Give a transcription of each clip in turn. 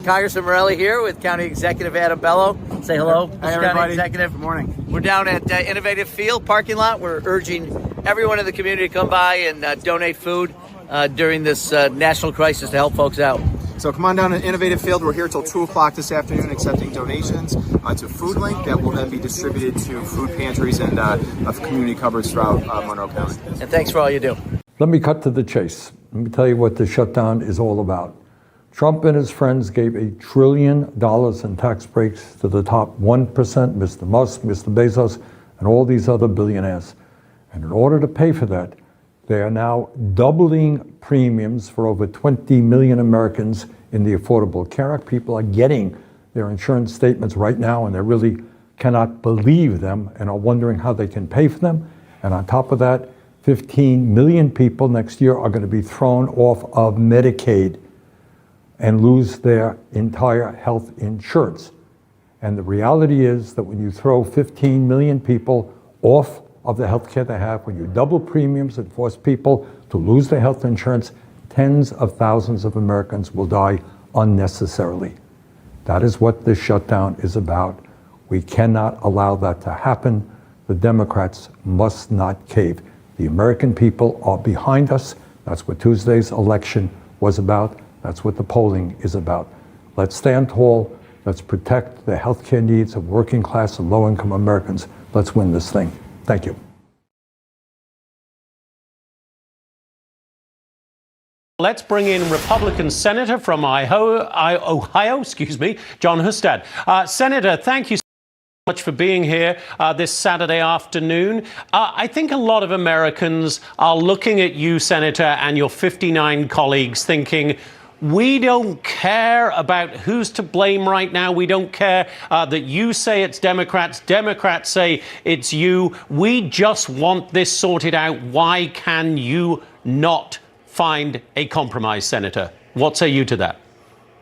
Congressman Morelle here with County Executive Adam Bello. Say hello, Hi, County everybody. Executive. Good morning. We're down at Innovative Field parking lot. We're urging everyone in the community to come by and donate food during this national crisis to help folks out. So come on down to Innovative Field. We're here till 2 o'clock this afternoon accepting donations to Food Link that will then be distributed to food pantries and community cupboards throughout Monroe County. And thanks for all you do. Let me cut to the chase. Let me tell you what the shutdown is all about. Trump and his friends gave $1 trillion in tax breaks to the top 1%, Mr. Musk, Mr. Bezos, and all these other billionaires. And in order to pay for that, they are now doubling premiums for over 20 million Americans in the Affordable Care Act. People are getting their insurance statements right now, and they really cannot believe them and are wondering how they can pay for them. And on top of that, 15 million people next year are going to be thrown off of Medicaid and lose their entire health insurance. And the reality is that when you throw 15 million people off of the health care they have, when you double premiums and force people to lose their health insurance, tens of thousands of Americans will die unnecessarily. That is what this shutdown is about. We cannot allow that to happen. The Democrats must not cave. The American people are behind us. That's what Tuesday's election was about. That's what the polling is about. Let's stand tall. Let's protect the healthcare needs of working class and low-income Americans. Let's win this thing. Thank you. Let's bring in Republican Senator from Ohio, Jon Husted. Senator, thank you so much for being here this Saturday afternoon. I think a lot of Americans are looking at you, Senator, and your 59 colleagues thinking, we don't care about who's to blame right now. We don't care that you say it's Democrats. Democrats say it's you. We just want this sorted out. Why can you not find a compromise, Senator? What say you to that?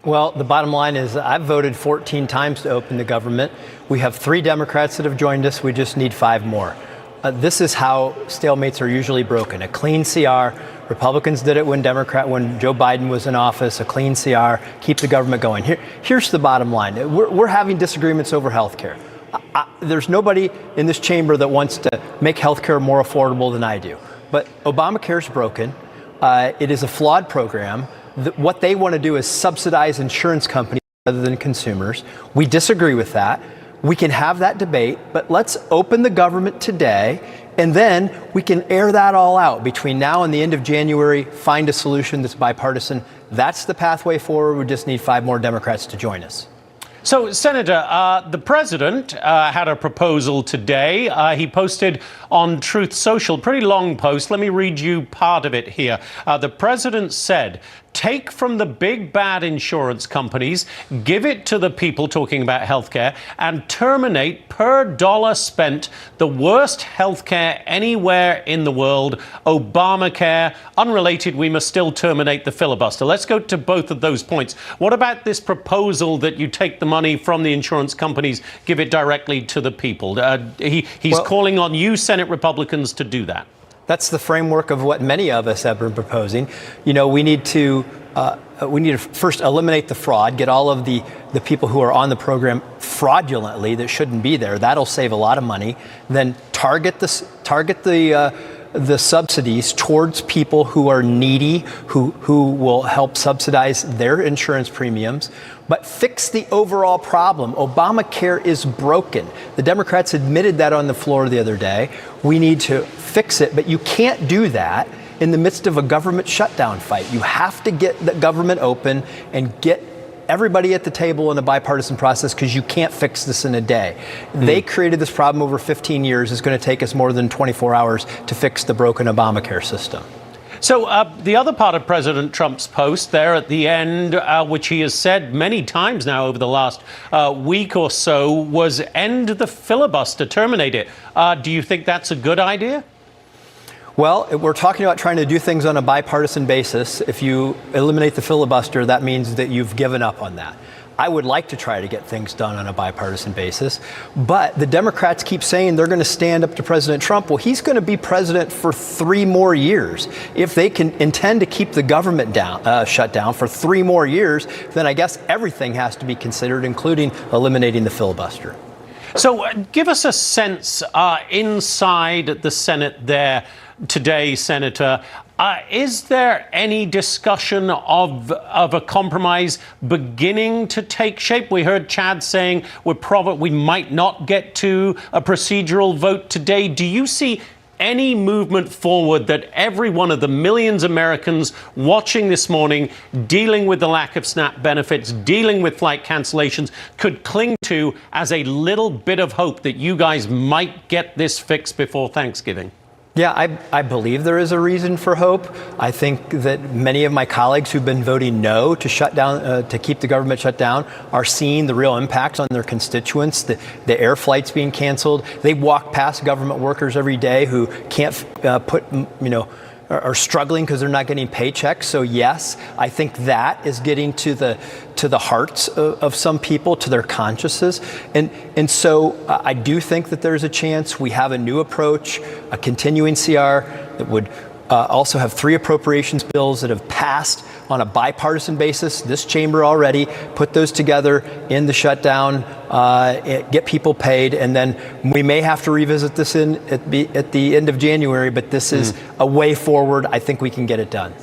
Well, the bottom line is I've voted 14 times to open the government. We have 3 Democrats that have joined us. We just need 5 more. This is how stalemates are usually broken. A clean CR. Republicans did it when Joe Biden was in office. A clean CR. Keep the government going. Here's the bottom line. We're having disagreements over health care. There's nobody in this chamber that wants to make health care more affordable than I do. But Obamacare is broken. It is a flawed program. What they want to do is subsidize insurance companies rather than consumers. We disagree with that. We can have that debate, but let's open the government today, and then we can air that all out between now and the end of January, find a solution that's bipartisan. That's the pathway forward. We just need 5 more Democrats to join us. So, Senator, the president had a proposal today. He posted on Truth Social, pretty long post. Let me read you part of it here. The president said, take from the big bad insurance companies, give it to the people, talking about healthcare, and terminate per dollar spent the worst healthcare anywhere in the world. Obamacare, unrelated, we must still terminate the filibuster. Let's go to both of those points. What about this proposal that you take the money from the insurance companies, give it directly to the people? He's calling on you, Senate Republicans, to do that. That's the framework of what many of us have been proposing. You know, we need to first eliminate the fraud, get all of the people who are on the program fraudulently that shouldn't be there. That'll save a lot of money. Then target the subsidies towards people who are needy, who will help subsidize their insurance premiums, but fix the overall problem. Obamacare is broken. The Democrats admitted that on the floor the other day. We need to fix it, but you can't do that in the midst of a government shutdown fight. You have to get the government open and get everybody at the table in a bipartisan process, because you can't fix this in a day. They created this problem over 15 years. It's going to take us more than 24 hours to fix the broken Obamacare system. So the other part of President Trump's post there at the end, which he has said many times now over the last week or so, was end the filibuster, terminate it. Do you think that's a good idea? Well, we're talking about trying to do things on a bipartisan basis. If you eliminate the filibuster, that means that you've given up on that. I would like to try to get things done on a bipartisan basis, but the Democrats keep saying they're going to stand up to President Trump. Well, he's going to be president for 3 more years. If they can intend to keep the government shut down for 3 more years, then I guess everything has to be considered, including eliminating the filibuster. So give us a sense inside the Senate there today, Senator. Is there any discussion of a compromise beginning to take shape? We heard Chad saying we might not get to a procedural vote today. Do you see any movement forward that every one of the millions of Americans watching this morning, dealing with the lack of SNAP benefits, dealing with flight cancellations, could cling to as a little bit of hope that you guys might get this fixed before Thanksgiving? Yeah, I believe there is a reason for hope. I think that many of my colleagues who've been voting no to shut down, to keep the government shut down, are seeing the real impacts on their constituents. The air flights being canceled. They walk past government workers every day who can't are struggling because they're not getting paychecks. So yes, I think that is getting to the hearts of some people, to their consciences. And so I do think that there's a chance. We have a new approach, a continuing CR that would also have 3 appropriations bills that have passed on a bipartisan basis, this chamber already, put those together in the shutdown, get people paid, and then we may have to revisit this at the end of January, but this is a way forward. I think we can get it done.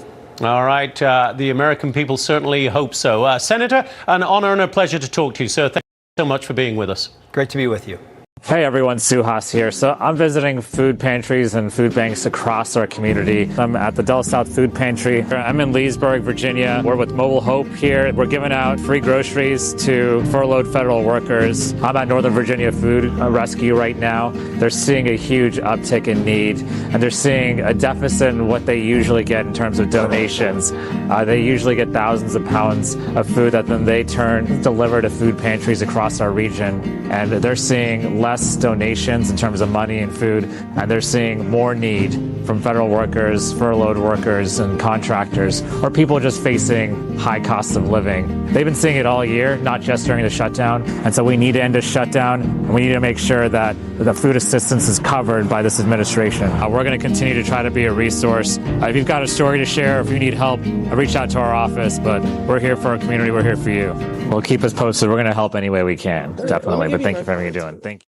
All right. The American people certainly hope so. Senator, an honor and a pleasure to talk to you, sir. Thank you so much for being with us. Great to be with you. Hey everyone, Suhas here. So I'm visiting food pantries and food banks across our community. I'm at the Dell South Food Pantry. I'm in Leesburg, Virginia. We're with Mobile Hope here. We're giving out free groceries to furloughed federal workers. I'm at Northern Virginia Food Rescue right now. They're seeing a huge uptick in need, and they're seeing a deficit in what they usually get in terms of donations. They usually get thousands of pounds of food that then they deliver to food pantries across our region, and they're seeing less donations in terms of money and food, and they're seeing more need from federal workers, furloughed workers, and contractors, or people just facing high costs of living. They've been seeing it all year, not just during the shutdown, and so we need to end the shutdown, and we need to make sure that the food assistance is covered by this administration. We're going to continue to try to be a resource. If you've got a story to share, if you need help, reach out to our office, but we're here for our community, we're here for you. Well, keep us posted. We're going to help any way we can, definitely, but thank you for everything you're doing. Thank you.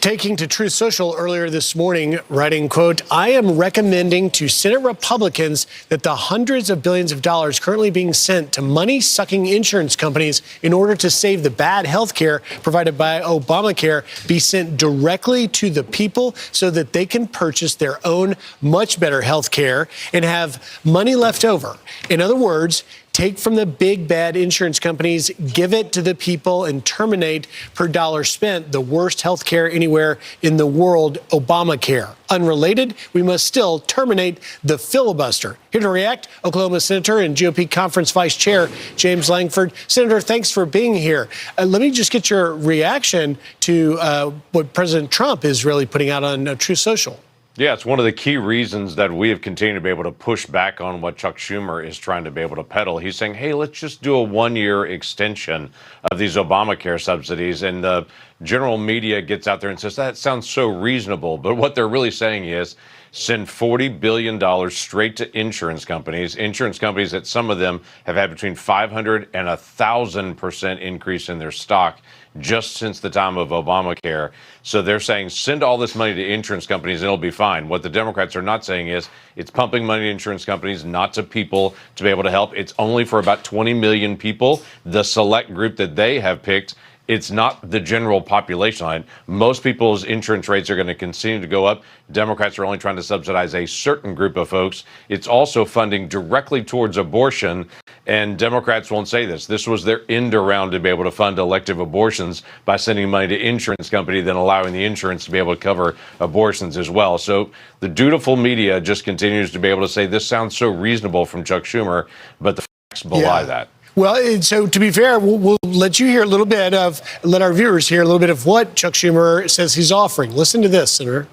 Taking to Truth Social earlier this morning, writing, quote, "I am recommending to Senate Republicans that the hundreds of billions of dollars currently being sent to money-sucking insurance companies in order to save the bad health care provided by Obamacare be sent directly to the people so that they can purchase their own much better health care and have money left over. In other words, take from the big bad insurance companies, give it to the people, and terminate per dollar spent the worst health care anywhere in the world, Obamacare. Unrelated, we must still terminate the filibuster." Here to react, Oklahoma Senator and GOP Conference Vice Chair James Lankford. Senator, thanks for being here. Let me just get your reaction to what President Trump is really putting out on Truth Social. Yeah, it's one of the key reasons that we have continued to be able to push back on what Chuck Schumer is trying to be able to peddle. He's saying, hey, let's just do a 1-year extension of these Obamacare subsidies. And the general media gets out there and says, that sounds so reasonable. But what they're really saying is send $40 billion straight to insurance companies that some of them have had between 500 and 1,000% increase in their stock just since the time of Obamacare. So they're saying send all this money to insurance companies and it'll be fine. What the Democrats are not saying is it's pumping money to insurance companies, not to people to be able to help. It's only for about 20 million people, the select group that they have picked. It's not the general population line. Most people's insurance rates are going to continue to go up. Democrats are only trying to subsidize a certain group of folks. It's also funding directly towards abortion. And Democrats won't say this. This was their end around to be able to fund elective abortions by sending money to insurance company, then allowing the insurance to be able to cover abortions as well. So the dutiful media just continues to be able to say this sounds so reasonable from Chuck Schumer, but the facts belie that. Well, and so to be fair, we'll let you hear a little bit of, let our viewers hear a little bit of what Chuck Schumer says he's offering. Listen to this, Senator.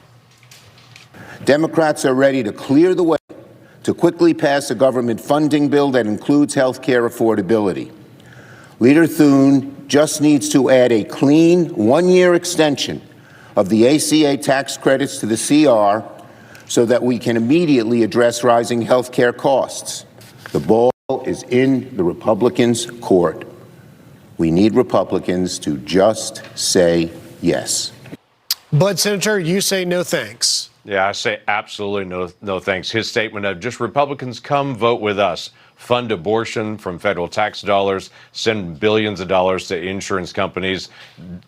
Democrats are ready to clear the way to quickly pass a government funding bill that includes health care affordability. Leader Thune just needs to add a clean one-year extension of the ACA tax credits to the CR so that we can immediately address rising health care costs. The ball is in the Republicans' court. We need Republicans to just say yes. But, Senator, you say no thanks. Yeah, I say absolutely no thanks. His statement of just Republicans come vote with us, fund abortion from federal tax dollars, send billions of dollars to insurance companies,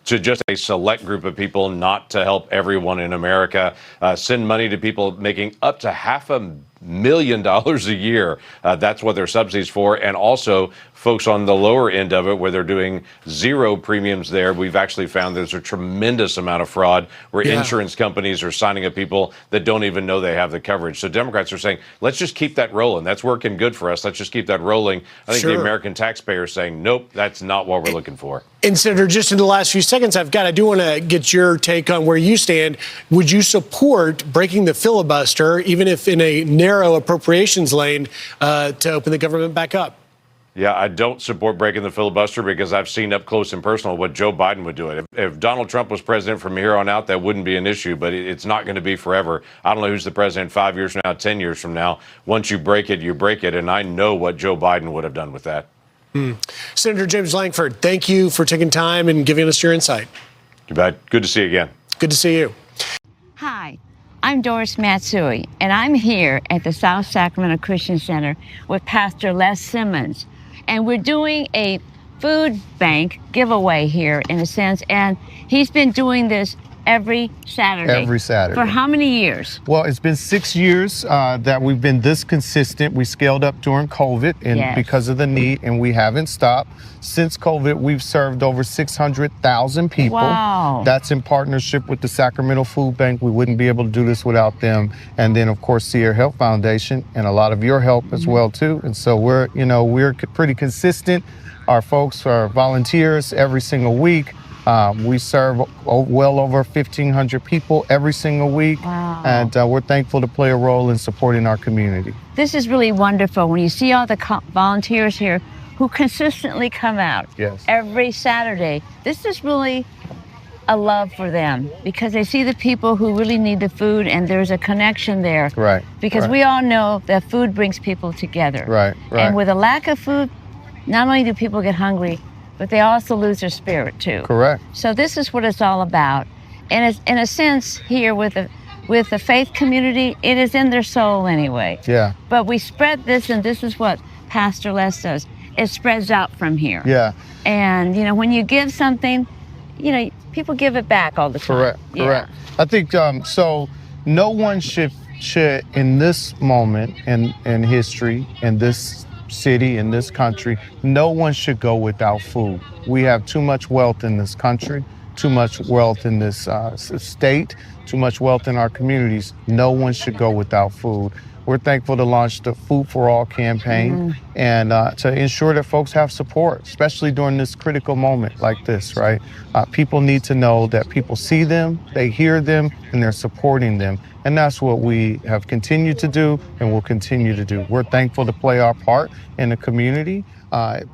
to just a select group of people, not to help everyone in America, send money to people making up to $500,000 a year. That's what their subsidies for. And also folks on the lower end of it where they're doing zero premiums there. We've actually found there's a tremendous amount of fraud where insurance companies are signing up people that don't even know they have the coverage. So Democrats are saying, let's just keep that rolling. That's working good for us. Let's just keep that rolling. I think the American taxpayer is saying, nope, that's not what we're looking for. And Senator, just in the last few seconds I do want to get your take on where you stand. Would you support breaking the filibuster, even if in a narrow appropriations lane, to open the government back up? Yeah, I don't support breaking the filibuster because I've seen up close and personal what Joe Biden would do. If Donald Trump was president from here on out, that wouldn't be an issue, but it's not going to be forever. I don't know who's the president 5 years from now, 10 years from now. Once you break it, you break it, and I know what Joe Biden would have done with that. Senator James Lankford, thank you for taking time and giving us your insight. You bet. Good to see you again. Good to see you. Hi, I'm Doris Matsui, and I'm here at the South Sacramento Christian Center with Pastor Les Simmons. And we're doing a food bank giveaway here, in a sense, and he's been doing this every Saturday. Every Saturday. For how many years? Well, it's been 6 years that we've been this consistent. We scaled up during COVID and because of the need, and we haven't stopped. Since COVID, we've served over 600,000 people. Wow. That's in partnership with the Sacramento Food Bank. We wouldn't be able to do this without them. And then, of course, Sierra Health Foundation and a lot of your help as well, too. And so we're pretty consistent. Our folks are volunteers every single week. We serve well over 1,500 people every single week. Wow. And we're thankful to play a role in supporting our community. This is really wonderful when you see all the volunteers here who consistently come out every Saturday. This is really a love for them because they see the people who really need the food, and there's a connection there. Right. Because we all know that food brings people together. Right. And with a lack of food, not only do people get hungry, but they also lose their spirit too. Correct. So this is what it's all about. And it's, in a sense, here with the faith community, it is in their soul anyway. Yeah. But we spread this, and this is what Pastor Les does. It spreads out from here. Yeah. And, when you give something, people give it back all the time. Correct. I think, so no one should in this moment in history, in this city, in this country, no one should go without food. We have too much wealth in this country, too much wealth in this state, too much wealth in our communities. No one should go without food. We're thankful to launch the Food for All campaign and to ensure that folks have support, especially during this critical moment like this, right? People need to know that people see them, they hear them, and they're supporting them. And that's what we have continued to do and will continue to do. We're thankful to play our part in the community.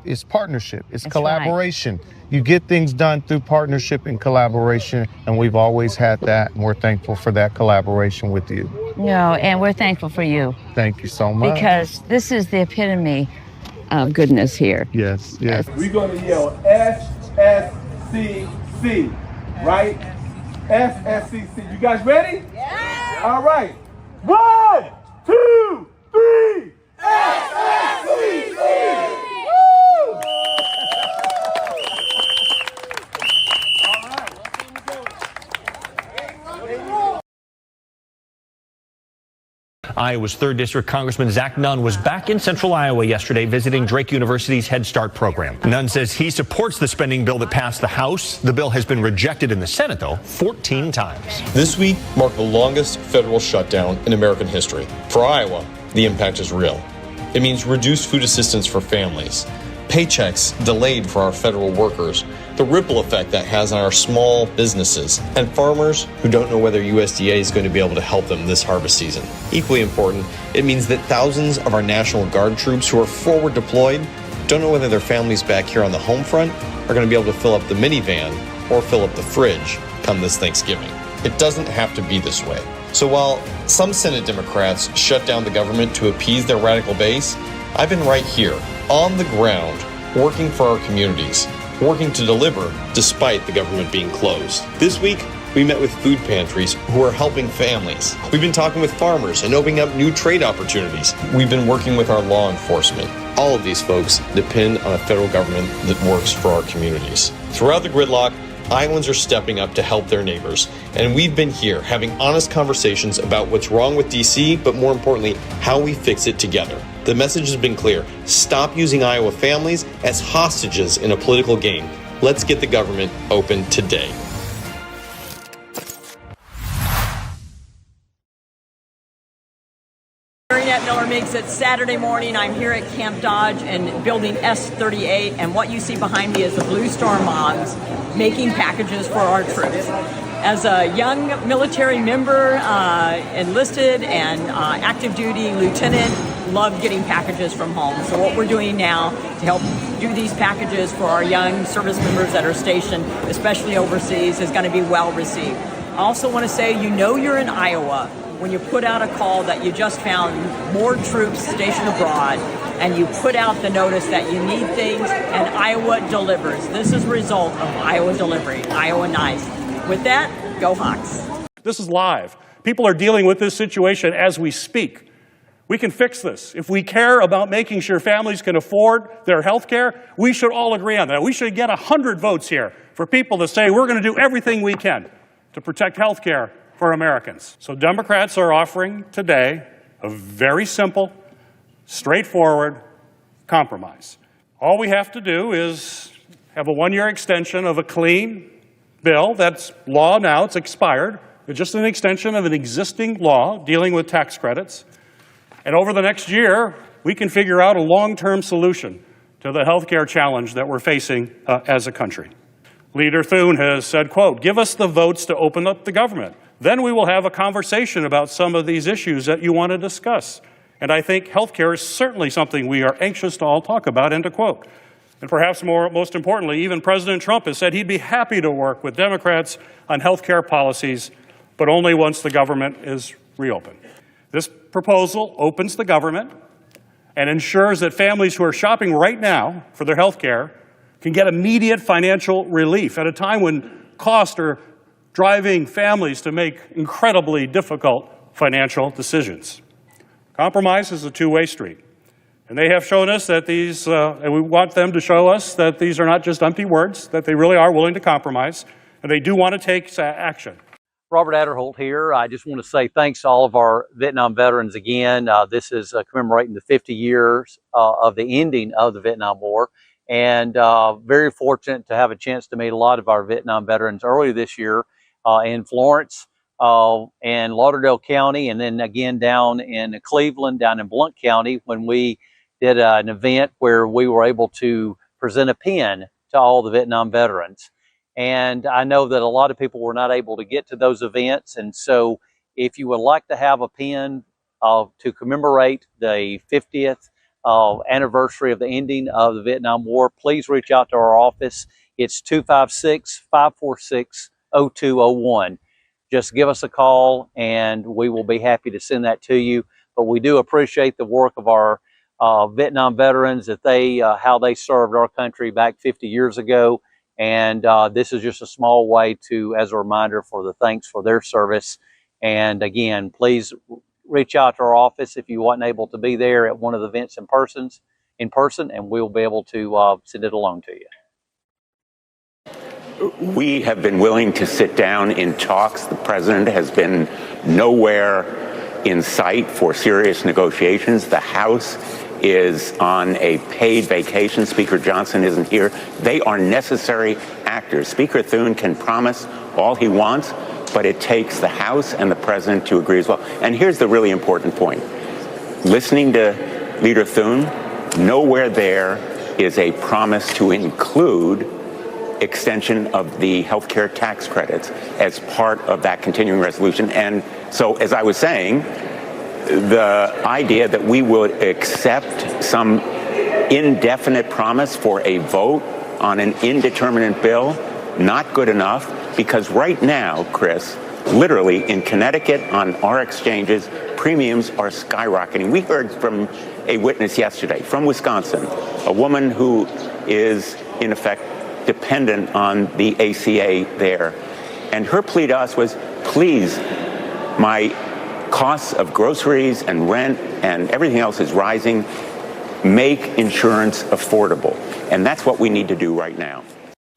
It's partnership, it's collaboration. Right. You get things done through partnership and collaboration, and we've always had that, and we're thankful for that collaboration with you. And we're thankful for you. Thank you so much. Because this is the epitome of goodness here. Yes. We're going to yell SSCC, right? SSCC. You guys ready? Yeah. All right. 1, 2, 3. SSCC. Woo! Iowa's 3rd District Congressman Zach Nunn was back in central Iowa yesterday visiting Drake University's Head Start program. Nunn says he supports the spending bill that passed the House. The bill has been rejected in the Senate, though, 14 times. This week marked the longest federal shutdown in American history. For Iowa, the impact is real. It means reduced food assistance for families, paychecks delayed for our federal workers, the ripple effect that has on our small businesses and farmers who don't know whether USDA is going to be able to help them this harvest season. Equally important, it means that thousands of our National Guard troops who are forward deployed don't know whether their families back here on the home front are going to be able to fill up the minivan or fill up the fridge come this Thanksgiving. It doesn't have to be this way. So while some Senate Democrats shut down the government to appease their radical base, I've been right here, on the ground, working for our communities, working to deliver despite the government being closed. This week, we met with food pantries who are helping families. We've been talking with farmers and opening up new trade opportunities. We've been working with our law enforcement. All of these folks depend on a federal government that works for our communities. Throughout the gridlock, Iowans are stepping up to help their neighbors, and we've been here having honest conversations about what's wrong with DC, but more importantly, how we fix it together. The message has been clear. Stop using Iowa families as hostages in a political game. Let's get the government open today. Mariannette, Miller-Meeks. It's Saturday morning. I'm here at Camp Dodge and building S38, and what you see behind me is the Blue Storm moms making packages for our troops. As a young military member, enlisted and active duty lieutenant, love getting packages from home. So what we're doing now to help do these packages for our young service members that are stationed, especially overseas, is going to be well received. I also want to say, you're in Iowa when you put out a call that you just found more troops stationed abroad, and you put out the notice that you need things, and Iowa delivers. This is a result of Iowa delivery, Iowa nice. With that, go Hawks. This is live. People are dealing with this situation as we speak. We can fix this. If we care about making sure families can afford their health care, we should all agree on that. We should get 100 votes here for people to say we're going to do everything we can to protect health care for Americans. So Democrats are offering today a very simple, straightforward compromise. All we have to do is have a one-year extension of a clean bill that's law now. It's expired. It's just an extension of an existing law dealing with tax credits. And over the next year, we can figure out a long-term solution to the health care challenge that we're facing as a country. Leader Thune has said, quote, "Give us the votes to open up the government. Then we will have a conversation about some of these issues that you want to discuss." And I think health care is certainly something we are anxious to all talk about, end of quote. And perhaps most importantly, even President Trump has said he'd be happy to work with Democrats on health care policies, but only once the government is reopened. This proposal opens the government and ensures that families who are shopping right now for their health care can get immediate financial relief at a time when costs are driving families to make incredibly difficult financial decisions. Compromise is a two-way street. And they have shown us that these, and we want them to show us that these are not just empty words, that they really are willing to compromise, and they do want to take action. Robert Aderholt here. I just want to say thanks to all of our Vietnam veterans again. This is commemorating the 50 years of the ending of the Vietnam War, and very fortunate to have a chance to meet a lot of our Vietnam veterans earlier this year in Florence and Lauderdale County, and then again down in Cleveland, down in Blount County, when we did an event where we were able to present a pin to all the Vietnam veterans. And I know that a lot of people were not able to get to those events. And so if you would like to have a pin to commemorate the 50th anniversary of the ending of the Vietnam War, please reach out to our office. It's 256-546-0201. Just give us a call and we will be happy to send that to you. But we do appreciate the work of our Vietnam veterans, that how they served our country back 50 years ago. And this is just a small way as a reminder for the thanks for their service. And again, please reach out to our office if you weren't able to be there at one of the events in person, and we'll be able to send it along to you. We have been willing to sit down in talks. The president has been nowhere in sight for serious negotiations. The House is on a paid vacation. Speaker Johnson isn't here. They are necessary actors. Speaker Thune can promise all he wants, but it takes the House and the president to agree as well. And here's the really important point. Listening to Leader Thune, nowhere there is a promise to include extension of the healthcare tax credits as part of that continuing resolution. And so, as I was saying, the idea that we would accept some indefinite promise for a vote on an indeterminate bill, not good enough, because right now, Chris, literally in Connecticut on our exchanges, premiums are skyrocketing. We heard from a witness yesterday from Wisconsin, a woman who is in effect dependent on the ACA there. And her plea to us was, please, my costs of groceries and rent and everything else is rising. Make insurance affordable. And that's what we need to do right now.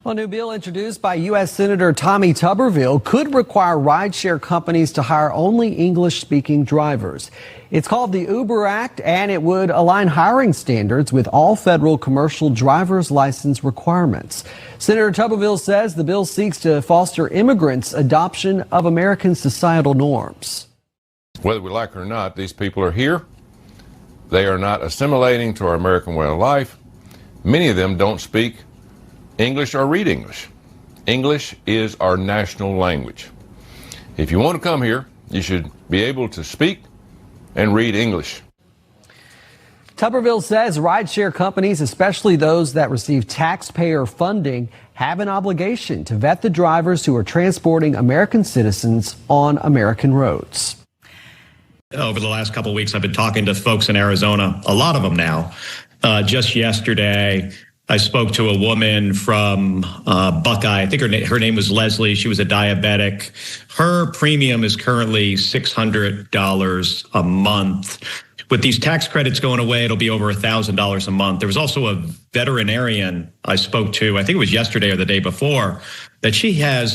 A new bill introduced by U.S. Senator Tommy Tuberville could require rideshare companies to hire only English-speaking drivers. It's called the Uber Act, and it would align hiring standards with all federal commercial driver's license requirements. Senator Tuberville says the bill seeks to foster immigrants' adoption of American societal norms. Whether we like it or not, these people are here. They are not assimilating to our American way of life. Many of them don't speak English or read English. English is our national language. If you want to come here, you should be able to speak and read English. Tuberville says rideshare companies, especially those that receive taxpayer funding, have an obligation to vet the drivers who are transporting American citizens on American roads. Over the last couple of weeks, I've been talking to folks in Arizona, a lot of them now. Just yesterday, I spoke to a woman from Buckeye. I think her name was Leslie. She was a diabetic. Her premium is currently $600 a month. With these tax credits going away, it'll be over $1,000 a month. There was also a veterinarian I spoke to, I think it was yesterday or the day before, that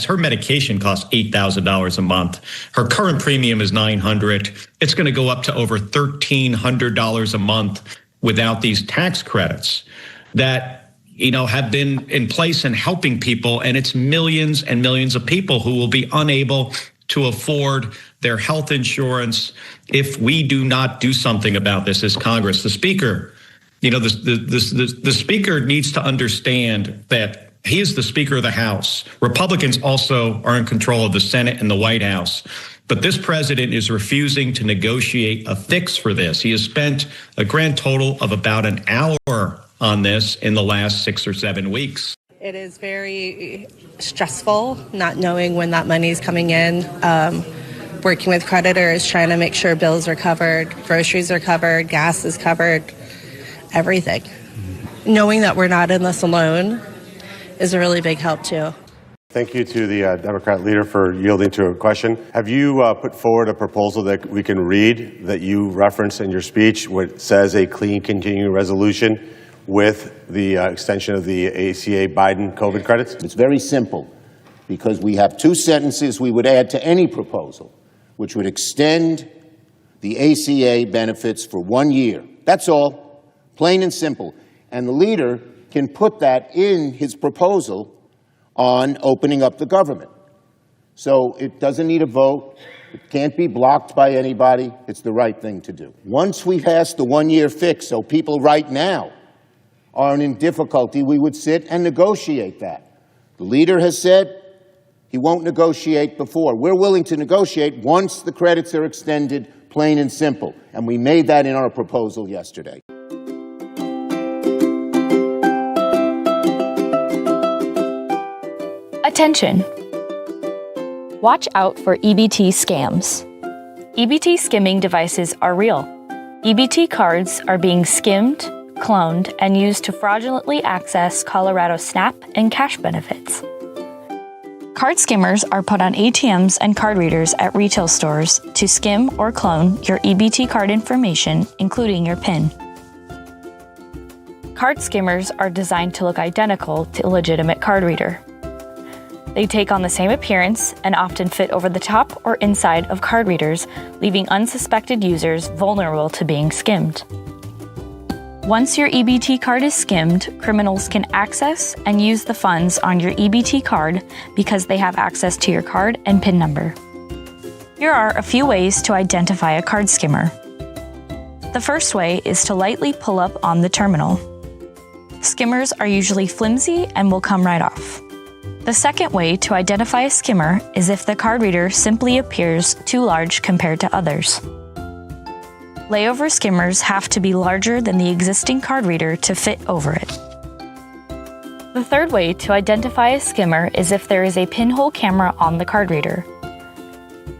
her medication costs $8,000 a month. Her current premium is $900. It's going to go up to over $1,300 a month without these tax credits that have been in place and helping people. And it's millions and millions of people who will be unable to afford their health insurance if we do not do something about this as Congress. The Speaker, the Speaker needs to understand that he is the Speaker of the House. Republicans also are in control of the Senate and the White House. But this president is refusing to negotiate a fix for this. He has spent a grand total of about an hour on this in the last 6 or 7 weeks. It is very stressful not knowing when that money is coming in, working with creditors, trying to make sure bills are covered, groceries are covered, gas is covered, everything. Knowing that we're not in this alone is a really big help too. Thank you to the Democrat leader for yielding to a question. Have you put forward a proposal that we can read that you referenced in your speech, what says a clean continuing resolution with the extension of the ACA Biden COVID credits? It's very simple, because we have 2 sentences we would add to any proposal, which would extend the ACA benefits for 1 year. That's all, plain and simple. And the leader can put that in his proposal on opening up the government. So it doesn't need a vote. It can't be blocked by anybody. It's the right thing to do. Once we pass the 1-year fix, so people right now aren't in difficulty, we would sit and negotiate that. The leader has said he won't negotiate before. We're willing to negotiate once the credits are extended, plain and simple. And we made that in our proposal yesterday. Attention! Watch out for EBT scams. EBT skimming devices are real. EBT cards are being skimmed, cloned, and used to fraudulently access Colorado SNAP and cash benefits. Card skimmers are put on ATMs and card readers at retail stores to skim or clone your EBT card information, including your PIN. Card skimmers are designed to look identical to a legitimate card reader. They take on the same appearance and often fit over the top or inside of card readers, leaving unsuspected users vulnerable to being skimmed. Once your EBT card is skimmed, criminals can access and use the funds on your EBT card because they have access to your card and PIN number. Here are a few ways to identify a card skimmer. The first way is to lightly pull up on the terminal. Skimmers are usually flimsy and will come right off. The second way to identify a skimmer is if the card reader simply appears too large compared to others. Layover skimmers have to be larger than the existing card reader to fit over it. The third way to identify a skimmer is if there is a pinhole camera on the card reader.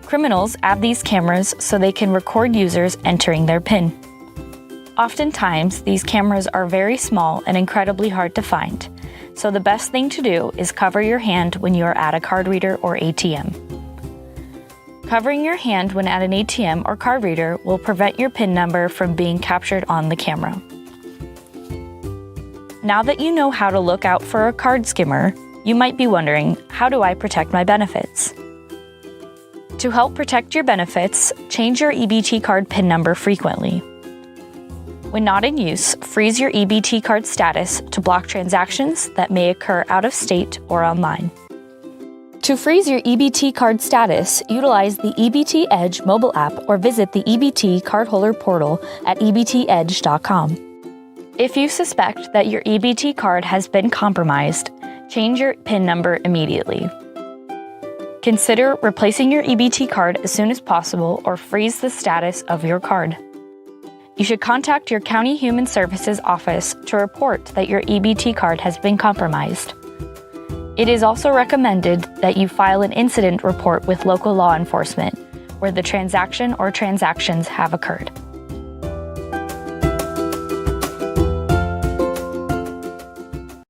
Criminals add these cameras so they can record users entering their PIN. Oftentimes, these cameras are very small and incredibly hard to find, so the best thing to do is cover your hand when you are at a card reader or ATM. Covering your hand when at an ATM or card reader will prevent your PIN number from being captured on the camera. Now that you know how to look out for a card skimmer, you might be wondering, how do I protect my benefits? To help protect your benefits, change your EBT card PIN number frequently. When not in use, freeze your EBT card status to block transactions that may occur out of state or online. To freeze your EBT card status, utilize the EBT Edge mobile app or visit the EBT cardholder portal at ebtedge.com. If you suspect that your EBT card has been compromised, change your PIN number immediately. Consider replacing your EBT card as soon as possible or freeze the status of your card. You should contact your County Human Services office to report that your EBT card has been compromised. It is also recommended that you file an incident report with local law enforcement where the transaction or transactions have occurred.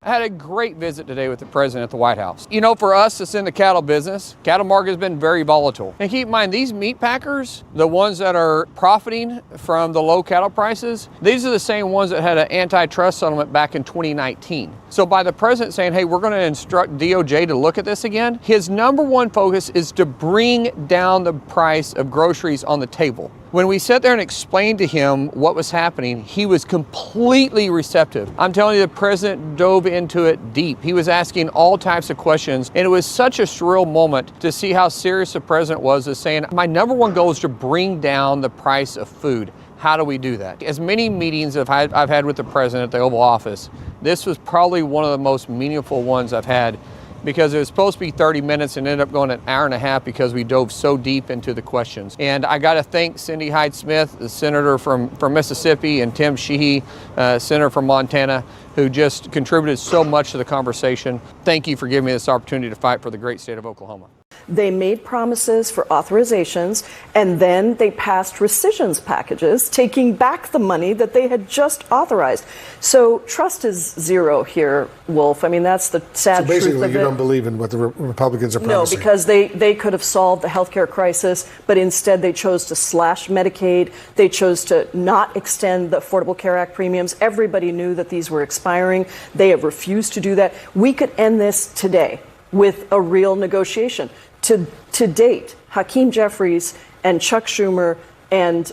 I had a great visit today with the president at the White House. You know, for us that's in the cattle business, cattle market has been very volatile. And keep in mind, these meat packers, the ones that are profiting from the low cattle prices, these are the same ones that had an antitrust settlement back in 2019. So by the president saying, hey, we're going to instruct DOJ to look at this again, his number one focus is to bring down the price of groceries on the table. When we sat there and explained to him what was happening, he was completely receptive. I'm telling you, the president dove into it deep. He was asking all types of questions, and it was such a surreal moment to see how serious the president was, as saying, my number one goal is to bring down the price of food. How do we do that? As many meetings I've had with the president at the Oval Office, this was probably one of the most meaningful ones I've had, because it was supposed to be 30 minutes and ended up going an hour and a half because we dove so deep into the questions. And I got to thank Cindy Hyde-Smith, the senator from Mississippi, and Tim Sheehy, senator from Montana, who just contributed so much to the conversation. Thank you for giving me this opportunity to fight for the great state of Oklahoma. They made promises for authorizations, and then they passed rescissions packages, taking back the money that they had just authorized. So trust is zero here, Wolf. I mean, that's the sad truth of it. So basically, you don't believe in what the Republicans are promising? No, because they could have solved the healthcare crisis, but instead they chose to slash Medicaid. They chose to not extend the Affordable Care Act premiums. Everybody knew that these were expiring. They have refused to do that. We could end this today with a real negotiation. To date, Hakeem Jeffries and Chuck Schumer and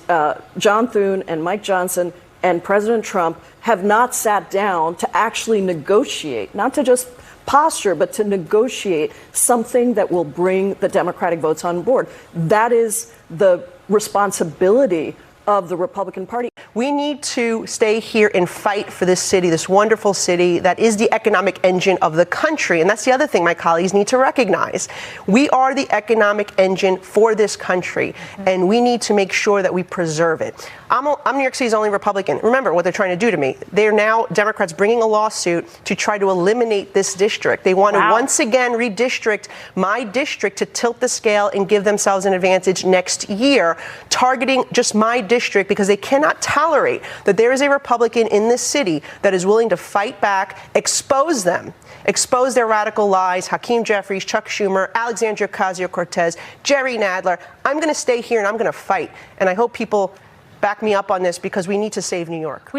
John Thune and Mike Johnson and President Trump have not sat down to actually negotiate, not to just posture, but to negotiate something that will bring the Democratic votes on board. That is the responsibility of the Republican Party. We need to stay here and fight for this city, this wonderful city that is the economic engine of the country. And that's the other thing my colleagues need to recognize. We are the economic engine for this country, and we need to make sure that we preserve it. I'm New York City's only Republican. Remember what they're trying to do to me. They're now, Democrats, bringing a lawsuit to try to eliminate this district. They want to once again redistrict my district to tilt the scale and give themselves an advantage next year, targeting just my district because they cannot tolerate that there is a Republican in this city that is willing to fight back, expose them, expose their radical lies. Hakeem Jeffries, Chuck Schumer, Alexandria Ocasio-Cortez, Jerry Nadler. I'm going to stay here and I'm going to fight. And I hope people back me up on this because we need to save New York.